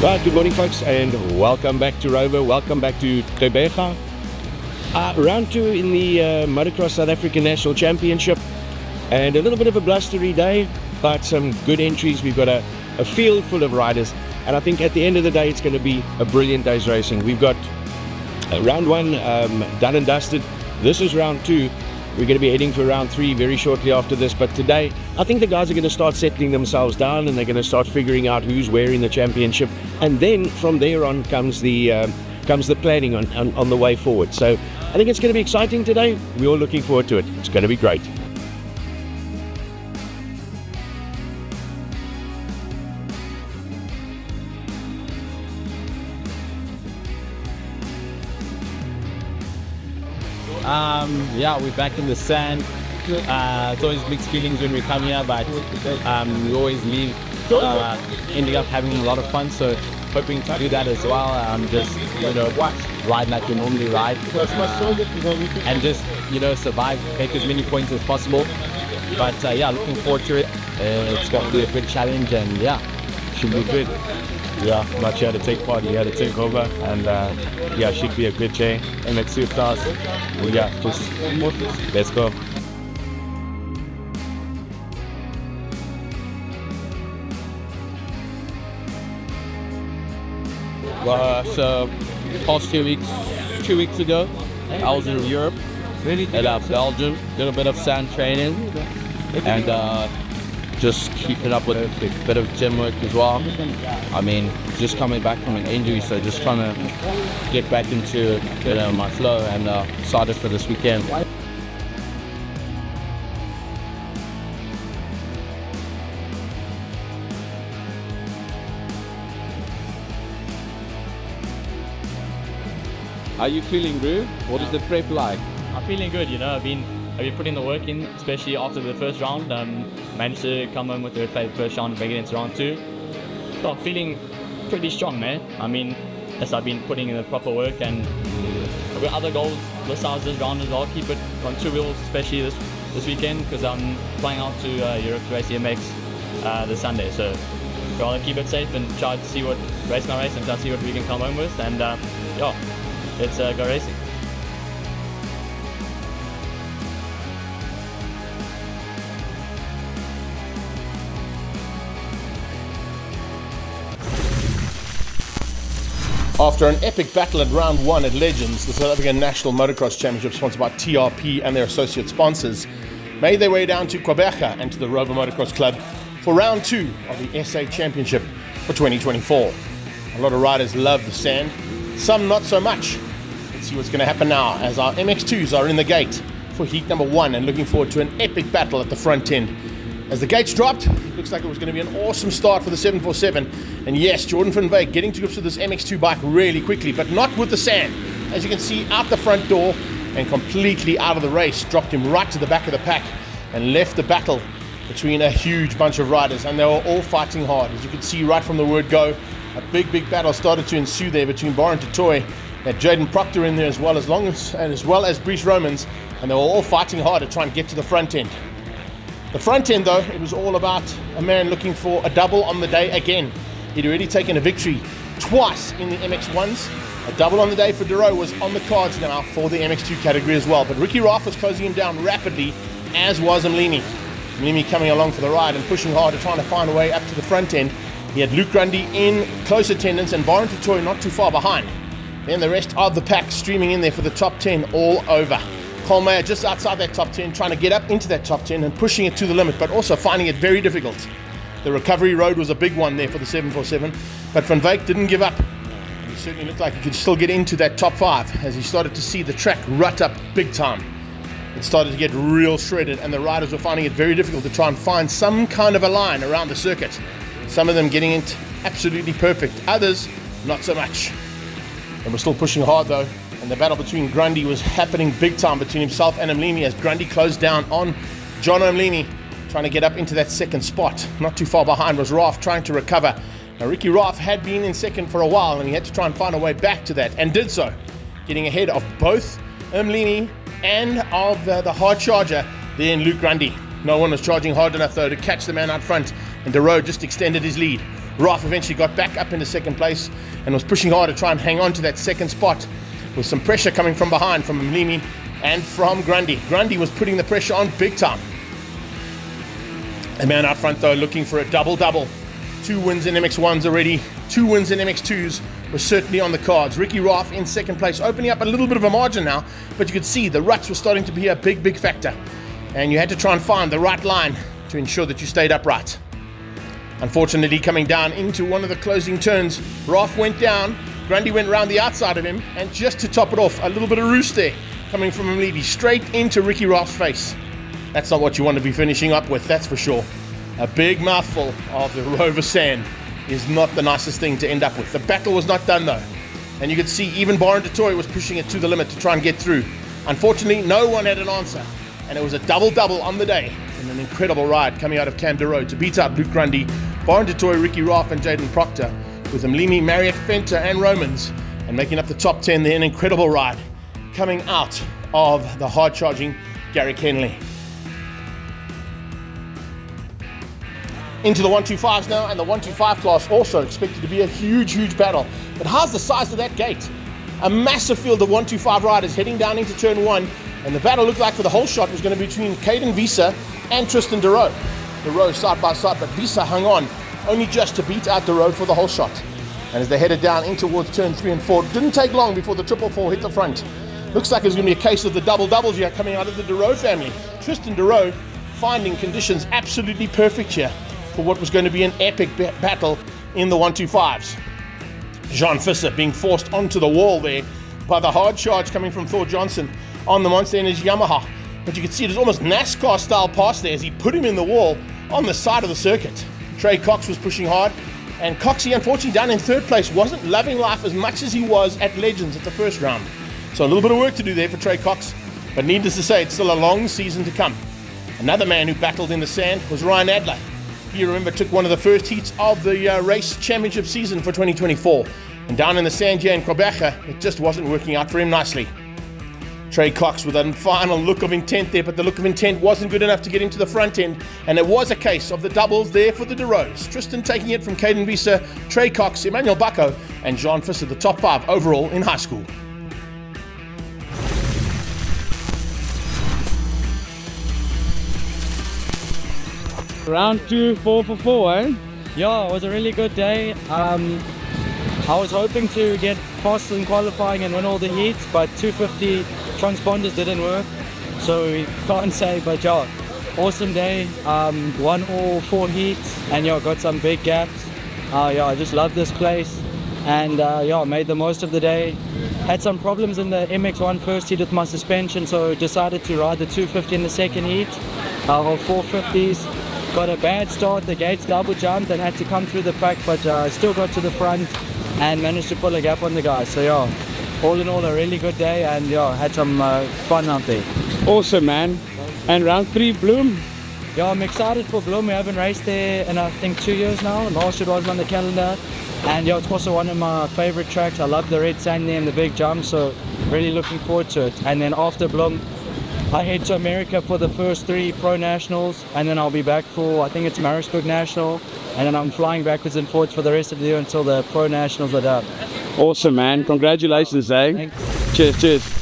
Right, good morning folks, and welcome back to Rover, welcome back to Gqeberha. Round 2 in the Motocross South African National Championship, and a little bit of a blustery day, but some good entries. We've got a field full of riders, and I think at the end of the day it's going to be a brilliant day's racing. We've got round 1 done and dusted. This is round 2. We're going to be heading for round 3 very shortly after this, but today I think the guys are going to start settling themselves down, and they're going to start figuring out who's where in the championship, and then from there on comes the planning on the way forward. So I think it's going to be exciting today. We're all looking forward to it. It's going to be great. Yeah, we're back in the sand. It's always mixed feelings when we come here, but we always leave ending up having a lot of fun, so hoping to do that as well. Just, ride like we normally ride, and just, survive, make as many points as possible. But yeah, looking forward to it. It's going to be a good challenge, and yeah, should be good. Yeah, not here to take part, here to take over, and yeah, should be a good day. MX2 class, well, yeah, just let's go. So past 2 weeks ago, I was in Europe, at Belgium, did a bit of sand training, and just keeping up with a bit of gym work as well. I mean, just coming back from an injury, so just trying to get back into my flow and started for this weekend. How are you feeling, bro? What is the prep like? I'm feeling good, I've been putting the work in, especially after the first round. Managed to come home with the first round and make it into round 2. So I'm feeling pretty strong, man. I mean, as I've been putting in the proper work, and I've got other goals besides this round as well. Keep it on 2 wheels, especially this weekend, because I'm flying out to Europe to race the MX this Sunday. So I want to keep it safe and try to see what race my race and try to see what we can come home with. And yeah, let's go racing. After an epic battle at round 1 at Legends, the South African National Motocross Championship, sponsored by TRP and their associate sponsors, made their way down to Gqeberha and to the Rover Motocross Club for round 2 of the SA Championship for 2024. A lot of riders love the sand, some not so much. Let's see what's going to happen now as our MX2s are in the gate for heat number 1 and looking forward to an epic battle at the front end. As the gates dropped, it looks like it was going to be an awesome start for the 747. And yes, Jordan van Wyk getting to grips with this MX2 bike really quickly, but not with the sand. As you can see, out the front door and completely out of the race, dropped him right to the back of the pack and left the battle between a huge bunch of riders. And they were all fighting hard. As you can see right from the word go, a big battle started to ensue there between Boran Totoy and Jaden Proctor in there as well as Brees Romans. And they were all fighting hard to try and get to the front end. The front end, though, it was all about a man looking for a double on the day again. He'd already taken a victory twice in the MX1s. A double on the day for Duro was on the cards now for the MX2 category as well. But Ricky Raff was closing him down rapidly, as was Maloney. Maloney coming along for the ride and pushing hard to trying to find a way up to the front end. He had Luke Grundy in close attendance and Boran Totoy not too far behind. Then the rest of the pack streaming in there for the top 10 all over. Colmeyer just outside that top 10, trying to get up into that top 10 and pushing it to the limit, but also finding it very difficult. The recovery road was a big one there for the 747, but Van Wyk didn't give up. He certainly looked like he could still get into that top 5 as he started to see the track rut up big time. It started to get real shredded, and the riders were finding it very difficult to try and find some kind of a line around the circuit. Some of them getting it absolutely perfect, others not so much. They were still pushing hard though. And the battle between Grundy was happening big time between himself and Maloney as Grundy closed down on John Maloney, trying to get up into that second spot. Not too far behind was Raff trying to recover. Now Ricky Raff had been in second for a while and he had to try and find a way back to that, and did so, getting ahead of both Maloney and of the hard charger there in Luke Grundy. No one was charging hard enough though to catch the man out front, and Duro just extended his lead. Roth eventually got back up into second place and was pushing hard to try and hang on to that second spot with some pressure coming from behind from Maloney and from Grundy. Grundy was putting the pressure on big time. The man out front though looking for a double-double. 2 wins in MX1s already, 2 wins in MX2s were certainly on the cards. Ricky Roth in second place, opening up a little bit of a margin now, but you could see the ruts were starting to be a big factor. And you had to try and find the right line to ensure that you stayed upright. Unfortunately, coming down into one of the closing turns, Roth went down, Grundy went around the outside of him, and just to top it off, a little bit of roost there coming from Maloney straight into Ricky Roth's face. That's not what you want to be finishing up with, that's for sure. A big mouthful of the Rover sand is not the nicest thing to end up with. The battle was not done though, and you could see even Baron de Toy was pushing it to the limit to try and get through. Unfortunately, no one had an answer, and it was a double-double on the day, and an incredible ride coming out of Cam de Roe to beat out Luke Grundy, Baron de Toy, Ricky Roth and Jaden Proctor, with Maloney, Marriott, Fenter and Romans, and making up the top 10 there. An incredible ride coming out of the hard-charging Gary Kenley. Into the 125s now, and the 125 class also expected to be a huge battle. But how's the size of that gate? A massive field of 125 riders heading down into turn 1, and the battle looked like for the whole shot was going to be between Caden Visa and Tristan de Roe. De Roe side by side, but Visa hung on only just to beat out de Roe for the whole shot. And as they headed down in towards turn 3 and 4, it didn't take long before the 444 hit the front. Looks like it's going to be a case of the double-doubles here coming out of the de Roe family. Tristan de Roe finding conditions absolutely perfect here for what was going to be an epic battle in the 125s. Jean Visser being forced onto the wall there by the hard charge coming from Thor Johnson on the Monster Energy Yamaha. But you could see it was almost NASCAR style pass there as he put him in the wall on the side of the circuit. Trey Cox was pushing hard, and Coxie unfortunately down in third place wasn't loving life as much as he was at Legends at the first round. So a little bit of work to do there for Trey Cox, but needless to say, it's still a long season to come. Another man who battled in the sand was Ryan Adler. He, remember, took one of the first heats of the race championship season for 2024. And down in the sand here in Gqeberha, it just wasn't working out for him nicely. Trey Cox with a final look of intent there, but the look of intent wasn't good enough to get into the front end. And it was a case of the doubles there for the de Roes. Tristan taking it from Caden Visa, Trey Cox, Emmanuel Bacco, and Jean Visser, the top 5 overall in high school. Round 2, 4 for 4, eh? Yeah, it was a really good day. I was hoping to get fast in qualifying and win all the heats, but 250 transponders didn't work, so we can't say, but yeah, awesome day. Won all 4 heats, and yeah, got some big gaps. Yeah, I just love this place, and yeah, made the most of the day. Had some problems in the MX1 first heat with my suspension, so decided to ride the 250 in the second heat, or 450s. Got a bad start, the gates double jumped and had to come through the pack, but still got to the front and managed to pull a gap on the guys. So yeah, all in all a really good day, and yeah, had some fun out there. Awesome, man. And round 3, Bloom? Yeah, I'm excited for Bloom. We haven't raced there in I think 2 years now. Last year it wasn't on the calendar, and yeah, it's also one of my favorite tracks. I love the red sand there and the big jump, so really looking forward to it. And then after Bloom, I head to America for the first 3 Pro Nationals, and then I'll be back for, I think it's Marisburg National, and then I'm flying backwards and forwards for the rest of the year until the Pro Nationals are done. Awesome, man. Congratulations, eh? Thanks. Cheers.